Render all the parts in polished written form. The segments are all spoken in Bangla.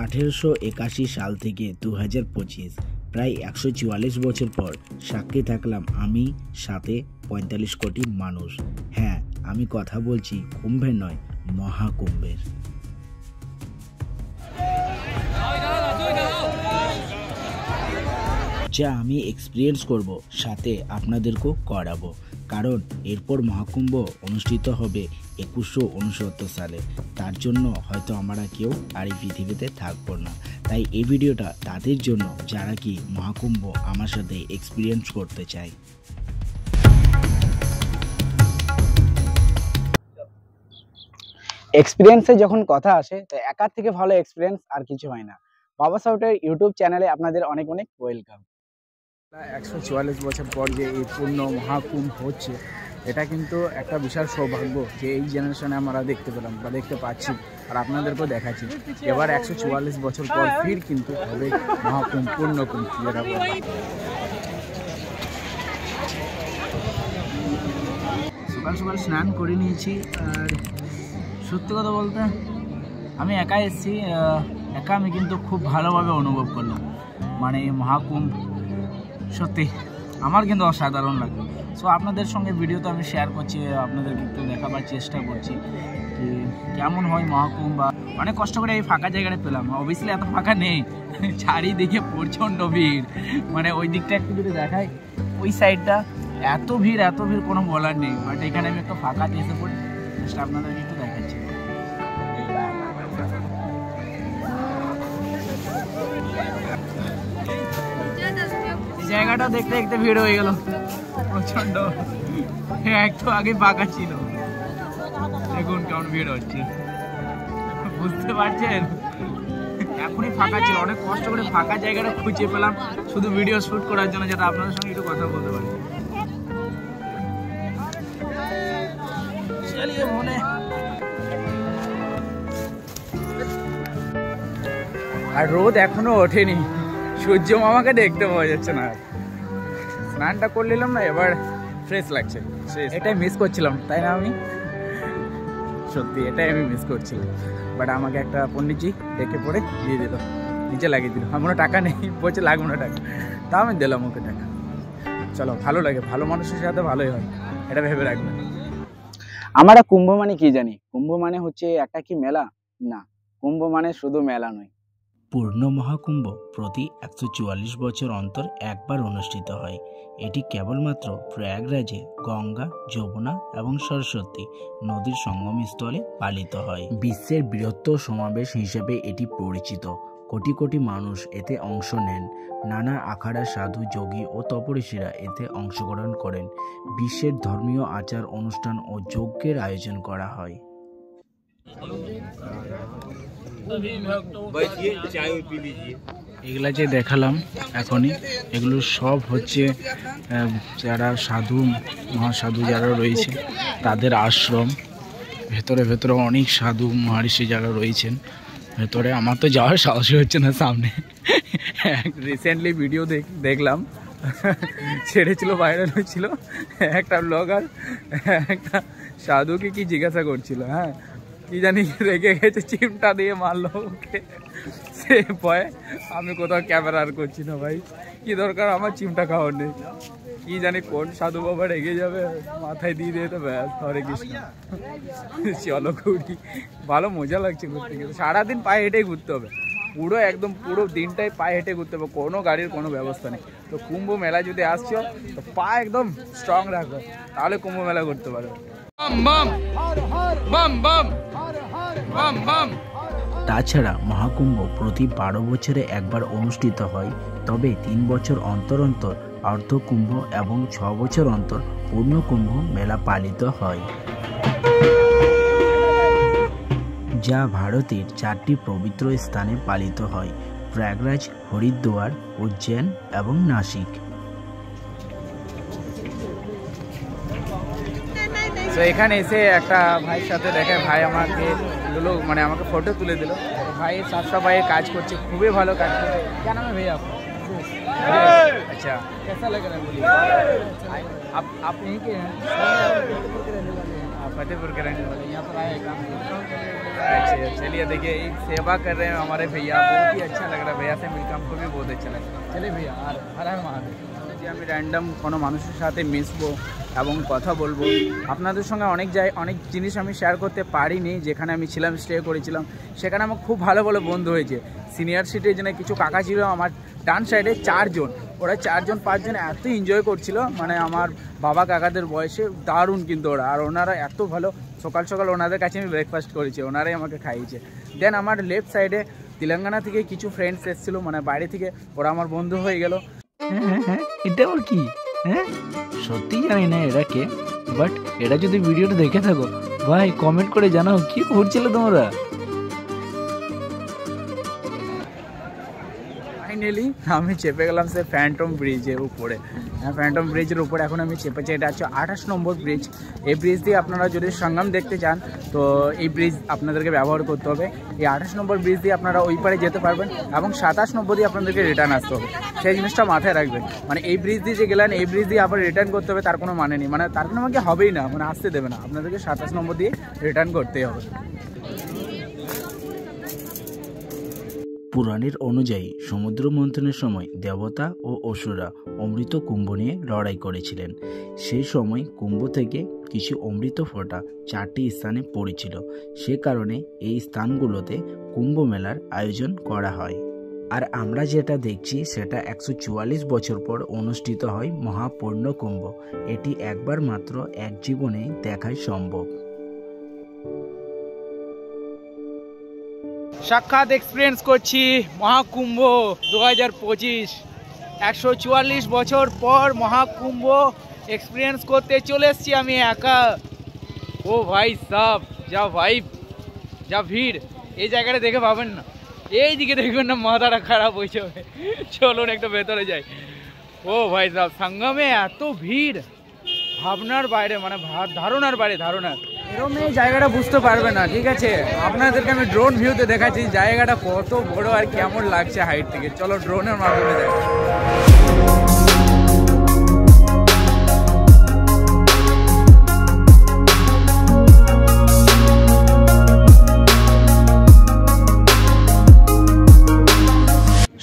1881 সাল থেকে 2025 প্রায় 144 বছর পর সাক্ষী থাকলাম আমি, সাথে 45 কোটি মানুষ। হ্যাঁ, আমি কথা বলছি কুম্ভের নয়, মহাকুম্ভের। যা আমি এক্সপিরিয়েন্স করব, সাথে আপনাদেরকেও করাবো। কারণ এরপর মহাকুম্ভ অনুষ্ঠিত হবে 2169 সালে। তার জন্য হয়তো আমরা কেউ আর এই পৃথিবীতে থাকবো না। তাই এই ভিডিওটা তাদের জন্য যারা কি মহাকুম্ভ আমার সাথে এক্সপিরিয়েন্স করতে চায়। এক্সপিরিয়েন্সে যখন কথা আসে, তাই একার থেকে ভালো এক্সপিরিয়েন্স আর কিছু হয় না। বাবা সাউটের ইউটিউব চ্যানেলে আপনাদের অনেক অনেক ওয়েলকাম। 144 বছর পর যে এই পূর্ণ মহাকুম্ভ হচ্ছে, এটা কিন্তু একটা বিশাল সৌভাগ্য যে এই জেনারেশনে আমরা দেখতে পেলাম বা দেখতে পাচ্ছি, আর আপনাদেরকেও দেখাচ্ছি। এবার 144 বছর পর ফির কিন্তু হবে মহাকুম্ভ, পূর্ণ কুম্ভ যেটা বলে। সকাল সকাল স্নান করে নিয়েছি, আর সত্যি কথা বলতে আমি একা এসেছি। একা আমি কিন্তু খুব ভালোভাবে অনুভব করলাম, মানে মহাকুম্ভ সত্যি আমার কিন্তু অসাধারণ লাগে। সো আপনাদের সঙ্গে ভিডিও তো আমি শেয়ার করছি, আপনাদেরকে একটু দেখাবার চেষ্টা করছি যে কেমন হয় মহাকুম্ভ। বা অনেক কষ্ট করে এই ফাঁকা জায়গাটা পেলাম। অবভিয়াসলি এত ফাঁকা নেই, চারিদিকে প্রচণ্ড ভিড়। মানে ওই দিকটা একটু যদি দেখাই, ওই সাইডটা এত ভিড় কোনো বলার নেই। বাট এখানে আমি একটু ফাঁকাতে এসে পড়ি, জাস্ট আপনাদেরকে একটু দেখাচ্ছি। জায়গাটা দেখতে দেখতে ভিড় হয়ে গেল প্রচন্ড। একটু আগে ফাঁকা ছিল, দেখুন কেমন ভিড় হচ্ছে, বুঝতে পারছেন? এখনই ফাঁকা ছিল, অনেক কষ্ট করে ফাঁকা জায়গাটা খুঁজে পেলাম শুধু ভিডিও শুট করার জন্য, যাতে আপনাদের সঙ্গে একটু কথা বলতে পারি। আর রোদ এখনো ওঠেনি, সূর্য মামাকে দেখতে পাওয়া যাচ্ছে না। স্নানটা করে নিলাম না, এবার ফ্রেশ লাগছে। এটাই মিস করছিলাম, তাই না? আমি সত্যি এটাই আমি মিস করছিলাম। বাট আমাকে একটা পণ্ডিতজি ডেকে পড়ে দিয়ে দিল, নিচে লাগিয়ে দিল। আমার টাকা নেই, বলছে লাগবে না টাকা, তা আমি দিলাম ওকে টাকা। চলো, ভালো লাগে, ভালো মানুষের সাথে ভালোই হয়, এটা ভেবে রাখবেন। আমরা কুম্ভ মানে কি জানি? কুম্ভ মানে হচ্ছে একটা কি মেলা? না, কুম্ভ মানে শুধু মেলা নয়। পূর্ণ মহাকুম্ভ প্রতি 144 বছর অন্তর একবার অনুষ্ঠিত হয়। এটি কেবলমাত্র প্রয়াগরাজে গঙ্গা, যমুনা এবং সরস্বতী নদীর সঙ্গমস্থলে পালিত হয়। বিশ্বের বৃহত্তর সমাবেশ হিসেবে এটি পরিচিত। কোটি কোটি মানুষ এতে অংশ নেন। নানা আখাড়া সাধু, যোগী ও তপস্বীরা এতে অংশগ্রহণ করেন। বিশ্বের ধর্মীয় আচার অনুষ্ঠান ও যজ্ঞের আয়োজন করা হয়। এগুলা যে দেখালাম এখনই, এগুলো সব হচ্ছে যারা সাধু, মহাসাধু যারা রয়েছে তাদের আশ্রম। ভেতরে অনেক সাধু মহর্ষি যারা রয়েছেন ভেতরে। আমার তো যাওয়ার সাহসই হচ্ছে না সামনে। রিসেন্টলি ভিডিও দেখলাম, ছেড়েছিল, ভাইরাল হয়েছিল। একটা ব্লগার একটা সাধুকে কি জিজ্ঞাসা করছিল, হ্যাঁ কি জানি রেগে গেছে, চিমটা দিয়ে মারলো ওকে। সে ভয়ে আমি কোথাও ক্যামেরা আর করছি না। ভাই কি দরকার আমার চিমটা খাওয়ার নেই, কি জানি কোন সাধু বাবা রেগে যাবে, মাথায় দিয়ে দিয়ে তো ব্যাস, হরে কৃষ্ণ। চলো ঘুরি, ভালো মজা লাগছে ঘুরতে গেলে। সারাদিন পায়ে হেঁটেই ঘুরতে হবে, পুরো দিনটাই পায়ে হেঁটে ঘুরতে হবে, কোনো গাড়ির কোনো ব্যবস্থা নেই। তো কুম্ভ মেলা যদি আসছো তো পা একদম স্ট্রং রাখো, তাহলে কুম্ভ মেলা ঘুরতে পারো। তাছাড়া মহাকুম্ভ প্রতি 12 বছরে একবার অনুষ্ঠিত হয়। তবে 3 বছর অন্তর অন্তর অর্ধকুম্ভ এবং 6 বছর অন্তর পূর্ণকুম্ভ মেলা পালিত হয়, যা ভারতের 4টি পবিত্র স্থানে পালিত হয়: প্রয়াগরাজ, হরিদ্বার, উজ্জয়ন এবং নাসিক। তো এখানে এসে একটা ভাইয়ের সাথে দেখে, ভাই আমাকে আমাকে ফটো তুলে দিল। ভাই সাফ সাফাইয়ের কাজ করছে, খুবই ভালো কাজ করছে। क्या नाम है भैया आपका? अच्छा, कैसा लग रहा है? बोलिए। आप यहीं के हैं? फतेहपुर के रहने वाले, यहाँ पर आए काम। अच्छा चलिए, देखिए एक सेवा कर रहे हैं हमारे भैया, बहुत ही अच्छा लग रहा है, भैया से मिलकर हमको भी बहुत अच्छा लगा। चलिए भैया, हर हर महादेव। আমি র্যান্ডম কোনো মানুষের সাথে মিশবো এবং কথা বলবো, আপনাদের সঙ্গে অনেক জিনিস আমি শেয়ার করতে পারিনি। যেখানে আমি ছিলাম, স্টে করেছিলাম, সেখানে আমার খুব ভালো ভালো বন্ধু হয়েছে। সিনিয়র সিটিজেনে কিছু কাকা ছিল আমার ডান সাইডে, 4 জন, ওরা 4 জন 5 জন এত এনজয় করছিল, মানে আমার বাবা কাকাদের বয়সে, দারুণ কিন্তু ওরা। আর ওনারা এত ভালো, সকাল সকাল ওনাদের কাছে আমি ব্রেকফাস্ট করেছি, ওনারাই আমাকে খাইয়েছে। দেন আমার লেফট সাইডে তেলেঙ্গানা থেকে কিছু ফ্রেন্ডস এসেছিলো, মানে বাইরে থেকে, ওরা আমার বন্ধু হয়ে গেল। হ্যাঁ, এটা আবার কি? হ্যাঁ, সত্যি জানি না এরা কে, বাট এরা যদি ভিডিওটা দেখে থাকো ভাই কমেন্ট করে জানাও কি করছিল তোমরা। ফাইনালি আমি চেপে গেলাম সে ফ্যান্টম ব্রিজের উপরে। হ্যাঁ, ফ্যান্টম ব্রিজের উপরে এখন আমি চেপেছি। এটা হচ্ছে 28 নম্বর ব্রিজ। এই ব্রিজ দিয়ে আপনারা যদি সঙ্গম দেখতে চান তো এই ব্রিজ আপনাদেরকে ব্যবহার করতে হবে। এই 28 নম্বর ব্রিজ দিয়ে আপনারা ওই পারে যেতে পারবেন এবং 27 নম্বর দিয়ে আপনাদেরকে রিটার্ন আসতে হবে। সেই জিনিসটা মাথায় রাখবেন, মানে এই ব্রিজ দিয়ে যে গেলেন, এই ব্রিজ দিয়ে আবার রিটার্ন করতে হবে তার কোনো মানে নেই, মানে তার কোনো আমাকে হবেই না, মানে আসতে দেবে না, আপনাদেরকে 27 নম্বর দিয়ে রিটার্ন করতেই হবে। পুরাণের অনুযায়ী সমুদ্র মন্থনের সময় দেবতা ও অসুররা অমৃত কুম্ভ নিয়ে লড়াই করেছিলেন। সেই সময় কুম্ভ থেকে কিছু অমৃত ফোঁটা 4টি স্থানে পড়েছিল। সে কারণে এই স্থানগুলোতে কুম্ভ মেলার আয়োজন করা হয়। আর আমরা যেটা দেখছি সেটা 144 বছর পর অনুষ্ঠিত হয় মহাপূর্ণ কুম্ভ। এটি একবার মাত্র এক জীবনে দেখাই সম্ভব। সাক্ষাৎ এক্সপিরিয়েন্স করছি মহাকুম্ভ 2025। 144 বছর পর মহাকুম্ভ এক্সপিরিয়েন্স করতে চলে এসেছি আমি একা। ও ভাই সাব, যা ভাইব, যা ভিড়, এই জায়গাটা দেখে পাবেন না, এই দিকে দেখবেন না, মাথাটা খারাপ হয়ে যাবে। চলুন একটু ভেতরে যাই। ও ভাই সাব, সঙ্গমে এত ভিড় ভাবনার বাইরে, মানে ধারণার বাইরে, ধারণার। এরকম এই জায়গাটা বুঝতে পারবে না, ঠিক আছে? আপনাদেরকে আমি ড্রোন ভিউতে দেখাচ্ছি জায়গাটা কত বড় আর কেমন লাগছে হাইট থেকে। চলো ড্রোনের মাধ্যমে দেখো।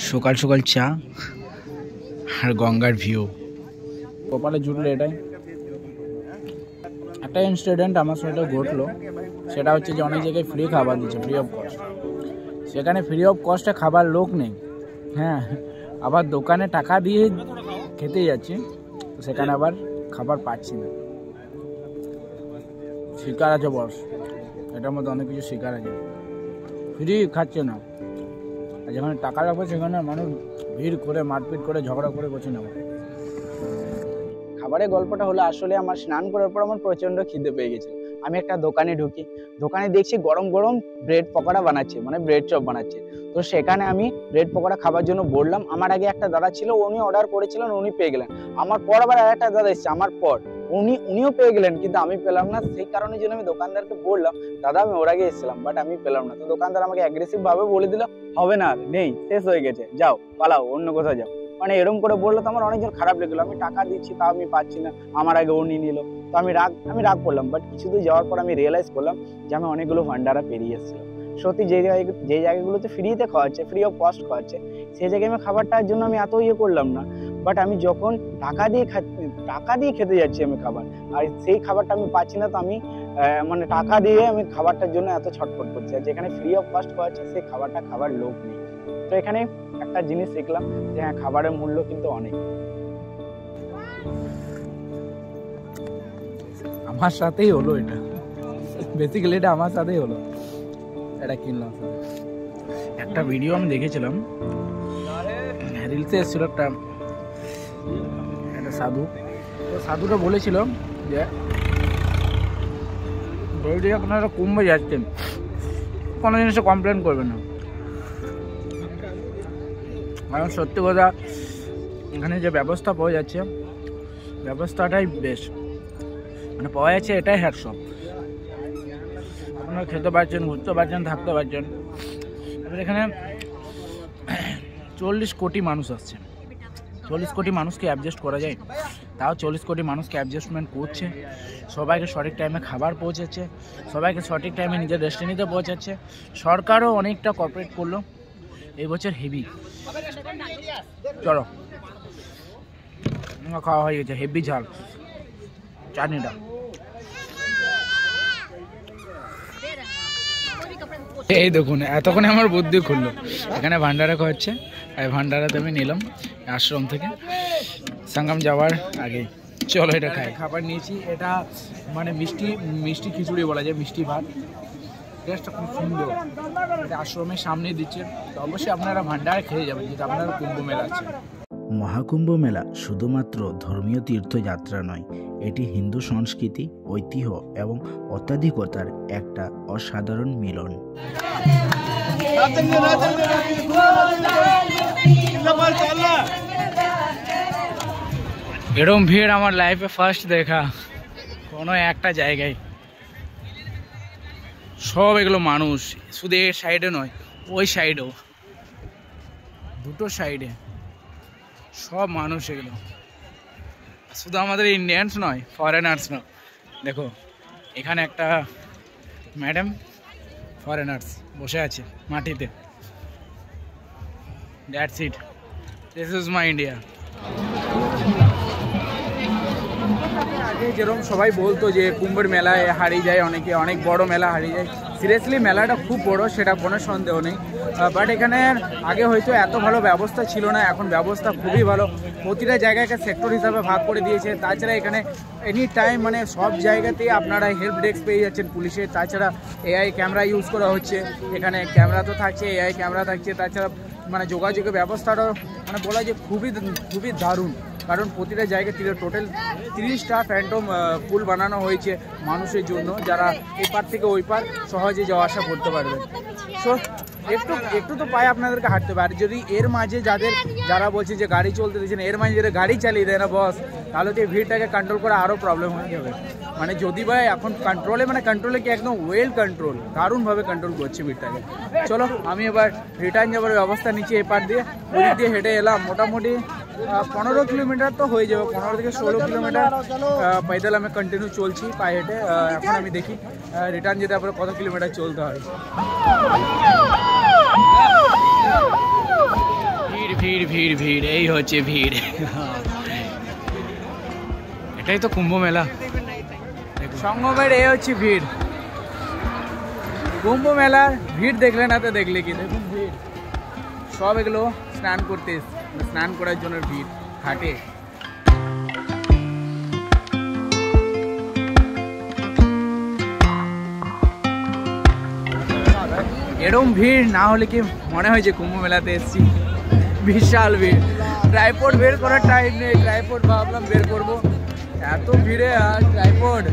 সকাল সকাল চা আর গঙ্গার ভিউ, কপালে জুটলো এটাই। একটা ইনসিডেন্ট আমার সাথে ঘটলো, সেটা হচ্ছে যে অনেক জায়গায় ফ্রি খাবার দিচ্ছে, ফ্রি অফ কস্ট। সেখানে ফ্রি অফ কস্টে খাবার লোক নেই, হ্যাঁ, আবার দোকানে টাকা দিয়ে খেতে যাচ্ছি, সেখানে আবার খাবার পাচ্ছি না। শিকার আছে বস, এটার মধ্যে অনেক কিছু শিকার আছে, ফ্রি খাচ্ছে না। আর যেখানে টাকা লাগবে সেখানে মানুষ ভিড় করে, মারপিট করে, ঝগড়া করে করছে না। খাবারের গল্পটা হলো, আসলে আমার স্নান করার পর আমার প্রচণ্ড খিদে পেয়ে গেছে। আমি একটা দোকানে ঢুকি, দোকানে দেখছি গরম গরম ব্রেড পকোড়া বানাচ্ছে, মানে ব্রেড চপ বানাচ্ছে। তো সেখানে আমি ব্রেড পকোড়া খাবার জন্য বললাম। আমার আগে একটা দাদা ছিল, উনি অর্ডার করেছিলেন, উনি পেয়ে গেলেন। আমার পর আবার আরেকটা দাদা এসেছে আমার পর, উনিও পেয়ে গেলেন, কিন্তু আমি পেলাম না। সেই কারণে জন্য আমি দোকানদারকে বললাম, দাদা আমি ওর আগে এসেছিলাম, বাট আমি পেলাম না। তো দোকানদার আমাকে অ্যাগ্রেসিভ ভাবে বলে দিল, হবে না, নেই, শেষ হয়ে গেছে, যাও পালাও, অন্য কোথাও যাও। মানে এরকম করে বললো, তো আমার অনেকজন খারাপ লেগেলো। আমি টাকা দিচ্ছি তাও আমি পাচ্ছি না, আমার আগে উনি নিল। তো আমি রাগ করলাম। বাট কিছু দূর যাওয়ার পর আমি রিয়েলাইজ করলাম যে আমি অনেকগুলো ভান্ডারা পেরিয়ে এসেছিলাম। সত্যি যে জায়গাগুলোতে ফ্রিতে খাওয়াচ্ছে, ফ্রি অফ কস্ট খাওয়াচ্ছে, সেই জায়গায় আমি খাবারটার জন্য আমি এত করলাম না। বাট আমি যখন টাকা দিয়ে খেতে যাচ্ছি আমি খাবার, আর সেই খাবারটা আমি পাচ্ছি না, তো আমি মানে টাকা দিয়ে আমি খাবারটার জন্য এত ছটফট করছি। আর যেখানে ফ্রি অফ কস্ট খাওয়াচ্ছে সেই খাবারটা খাবার লোক নেই। তো এখানে একটা জিনিস শিখলাম যে হ্যাঁ, খাবারের মূল্য কিন্তু অনেক। আমার সাথেই হলো এটা, বেসিক্যালি এটা আমার সাথেই হলো, এটা কিনলাম। একটা ভিডিও আমি দেখেছিলাম, রিলসে এসেছিল একটা সাধু। তো সাধুটা বলেছিল যে যদি আপনারা কুম্ভে যাচ্ছেন, কোনো জিনিসে কমপ্লেন করবেন না, কারণ সত্যি কথা এখানে যে ব্যবস্থা পাওয়া যাচ্ছে, ব্যবস্থাটাই বেশ, মানে পাওয়া যাচ্ছে, এটাই হ্যাটসঅপ। আপনারা খেতে পারছেন, ঘুরতে পারছেন, থাকতে পারছেন। এবার এখানে 40 কোটি মানুষ আসছে, 40 কোটি মানুষকে অ্যাডজাস্ট করা যায়, তাও 40 কোটি মানুষকে অ্যাডজাস্টমেন্ট করছে, সবাইকে সঠিক টাইমে খাবার পৌঁছাচ্ছে, সবাইকে সঠিক টাইমে নিজের ডেস্টিনিতে পৌঁছাচ্ছে। সরকারও অনেকটা কোঅপারেট করলো এই বছর হেভি। চলো খাওয়া হয়ে গেছে, হেভি ঝাল চাটনিটা। এই দেখুন এতক্ষণে আমার বুদ্ধি খুললো, এখানে ভান্ডারা খাওয়াচ্ছে, আর ভান্ডারাতে আমি নিলাম আশ্রম থেকে সঙ্গম যাওয়ার আগে। চলো এটা খাই। খাবার নিয়েছি, এটা মানে মিষ্টি মিষ্টি খিচুড়ি বলা যায়, মিষ্টি ভাত, টেস্টটা খুব সুন্দর। এটা আশ্রমের সামনে দিচ্ছে, তো অবশ্যই আপনারা ভান্ডারা খেয়ে যাবেন যেটা আপনারা কুম্ভ মেলা আছে। মহাকুম্ভ মেলা শুধুমাত্র ধর্মীয় তীর্থযাত্রা নয়, এটি হিন্দু সংস্কৃতি, ঐতিহ্য এবং অত্যাধিকতার একটা অসাধারণ মিলন। এরকম ভিড় আমার লাইফে ফার্স্ট দেখা কোনো একটা জায়গায়। সব এগুলো মানুষ, শুধু এই সাইডে নয় ওই সাইডেও, দুটো সাইডে সব মানুষ এগুলো। শুধু আমাদের ইন্ডিয়ানস নয়, ফরেনার্স নয়। দেখো এখানে একটা ম্যাডাম ফরেনার্স বসে আছে মাটিতে। That's it, this is my India. আগে যেরকম সবাই বলতো যে কুম্ভের মেলায় হারিয়ে যায় অনেকে, অনেক বড় মেলা হারিয়ে যায়, সিরিয়াসলি মেলাটা খুব বড়, সেটা কোনো সন্দেহ নেই। বাট এখানে আগে হয়তো এত ভালো ব্যবস্থা ছিল না, এখন ব্যবস্থা খুবই ভালো। প্রতিটা জায়গাকে সেক্টর হিসাবে ভাগ করে দিয়েছে। তাছাড়া এখানে এনি টাইম মানে সব জায়গাতেই আপনারা হেল্প ডেস্ক পেয়ে যাচ্ছেন পুলিশের। তাছাড়া এআই ক্যামেরা ইউজ করা হচ্ছে, এখানে ক্যামেরা তো থাকছে, এআই ক্যামেরা থাকছে। তাছাড়া মানে যোগাযোগের ব্যবস্থাটাও মানে বলা যায় খুবই দারুণ, কারণ প্রতিটা জায়গায় টোটাল 30টা ফ্যান্টম পুল বানানো হয়েছে মানুষের জন্য, যারা এপার থেকে ওই পার সহজে যাওয়া আসা করতে পারবে। সো একটু তো পায়ে আপনাদেরকে হাঁটতে হবে। আর যদি এর মাঝে যারা বলছে যে গাড়ি চলতে দিচ্ছে না, এর মাঝে যারা গাড়ি চালিয়ে দেয় না বস, তাহলে তো এই ভিড়টাকে কন্ট্রোল করা আরও প্রবলেম হয়ে যাবে। মানে যদি ভাই এখন কন্ট্রোলে কি একদম ওয়েল কন্ট্রোল, দারুণভাবে কন্ট্রোল করছে ভিড়টাকে। চলো আমি এবার রিটার্ন যাবার ব্যবস্থা নিচ্ছি। এপার দিয়ে ওদিক দিয়ে হেঁটে এলাম, মোটামুটি 15 কিলোমিটার তো হয়ে যাবে, 15 থেকে 16 কিলোমিটার पैदल আমি কন্টিনিউ চলছি পায়ে হেঁটে। এখন আমি দেখি রিটার্ন যেতে আবার কত কিলোমিটার চলতে হয়। ভিড় ভিড় ভিড়, এই হচ্ছে ভিড়। এটাই তো কুম্ভ মেলা, সঙ্গমের এই হচ্ছে ভিড়। কুম্ভ মেলার ভিড় দেখলে না তো দেখলে কি, দেখুন ভিড়, সব এগুলো স্নান করতে, স্নান করার জন্য ভিড় ঘাটে। এরকম ভিড় না হলে কি মনে হয় যে কুম্ভ মেলাতে এসেছি। বিশাল ভিড়, ট্রাইপড বের করার টাইম নেই, ট্রাইপড ভাবলাম বের করবো, এত ভিড়ে আর ট্রাইপড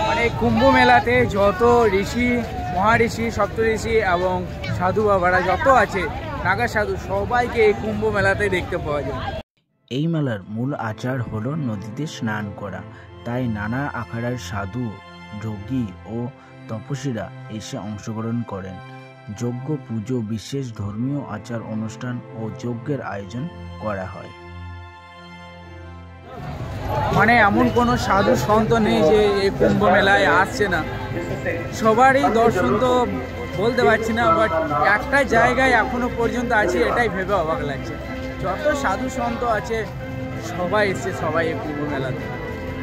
মানে কুম্ভ মেলাতে যত ঋষি, মহাঋষি, সপ্তঋষি এবং সাধু বাবারা যত আছে, নাগা সাধু, সবাইকে এই কুম্ভ মেলাতে দেখতে পাওয়া যায়। এই মেলার মূল আচার হলো নদীতে স্নান করা, তাই নানা আখাড়ার সাধু, যোগী ও তপস্বীরা এসে অংশগ্রহণ করেন। যজ্ঞ, পুজো, বিশেষ ধর্মীয় আচার অনুষ্ঠান ও যজ্ঞের আয়োজন করা হয়। মানে এমন কোনো সাধু সন্ত নেই যে এই কুম্ভ মেলায় আসছে না, সবারই দর্শন তো বলতে পারছি না, বাট একটা জায়গায় এখনো পর্যন্ত আছে, এটাই ভেবে অবাক লাগছে। যত সাধু সন্ত আছে সবাই এসছে, সবাই এই কুম্ভ মেলাতে।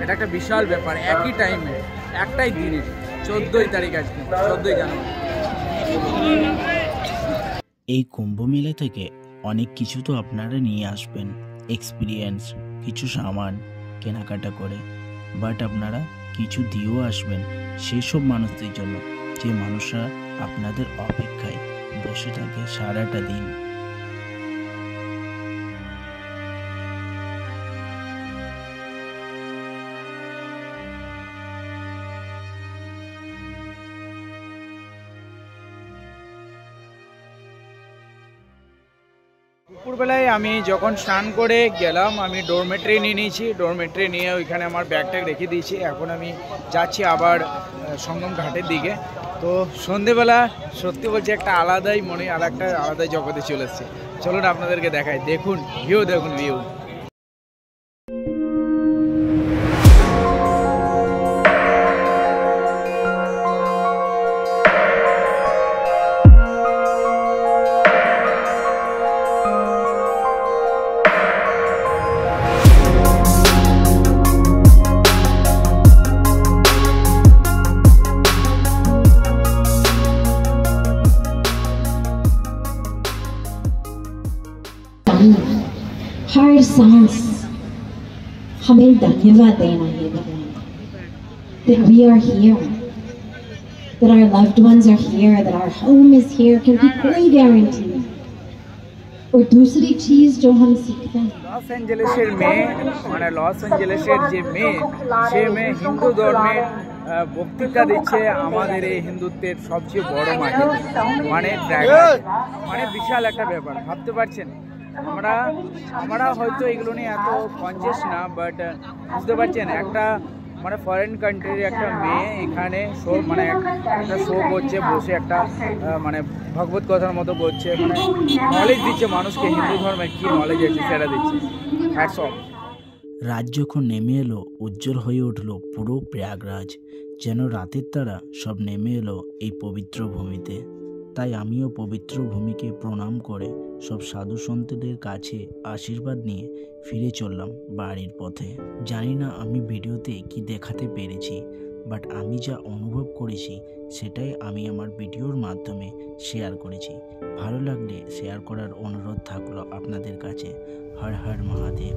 এটা একটা বিশাল ব্যাপার, একই টাইমে একটাই দিনে 14ই তারিখ আজকে, 14ই জানুয়ারি। এই কুম্ভ মেলা থেকে অনেক কিছু তো আপনারা নিয়ে আসবেন, এক্সপিরিয়েন্স, কিছু সামান কেনাকাটা করে, বাট আপনারা কিছু দিয়েও আসবেন সেসব মানুষদের জন্য যে মানুষরা আপনাদের অপেক্ষায় বসে থাকে সারাটা দিন। দুপুরবেলায় আমি যখন স্নান করে গেলাম, আমি ডরমেট্রি নিয়ে নিয়েছি। ডরমেট্রি নিয়ে ওইখানে আমার ব্যাগটা রেখে দিয়েছি। এখন আমি যাচ্ছি আবার সঙ্গম ঘাটের দিকে। তো সন্ধেবেলা সত্যি বলছি একটা আলাদাই মনে, আলাদাই জগতে চলে এসেছে। চলুন আপনাদেরকে দেখাই, দেখুন ভিউ, দেখুন ভিউ। हर सांस हमें धन्यवाद देना है that we are here, that our loved ones are here, that our home is here, क्योंकि कोई गारंटी नहीं। और दूसरी चीज जो हम सीखते हैं, লস অ্যাঞ্জেলেসের মেয়ে, মানে লস অ্যাঞ্জেলেসের যে মেয়ে, সে মেয়ে হিন্দু ধর্মের বক্তৃতা দিচ্ছে আমাদের এই হিন্দুত্বের সবচেয়ে বড় মাঠে, মানে মানে বিশাল একটা ব্যাপার। ভাবতে পারছেন, আমরা হয়তো এগুলো নিয়ে এত কনসিয়াস না, বাট বুঝতে পারছেন একটা মানে ফরেন কান্ট্রির একটা মেয়ে এখানে মানে একটা শো করছে, বসে একটা মানে ভগবত কথার মতো করছে, মানে নলেজ দিচ্ছে মানুষকে, হিন্দু ধর্মের কী নলেজ আছে সেটা দিচ্ছে। Hats off. রাত যখন নেমে এলো, উজ্জ্বল হয়ে উঠল পুরো প্রয়াগরাজ, যেন রাতের তারা সব নেমে এলো এই পবিত্র ভূমিতে। তাই আমিও পবিত্র ভূমিকে প্রণাম করে সব সাধু সন্তদের কাছে আশীর্বাদ নিয়ে ফিরে চললাম বাড়ির পথে। জানি না আমি ভিডিওতে কি দেখাতে পেরেছি, বাট আমি যা অনুভব করেছি সেটাই আমি আমার ভিডিওর মাধ্যমে শেয়ার করেছি। ভালো লাগলে শেয়ার করার অনুরোধ থাকলো আপনাদের কাছে। হর হর মহাদেব।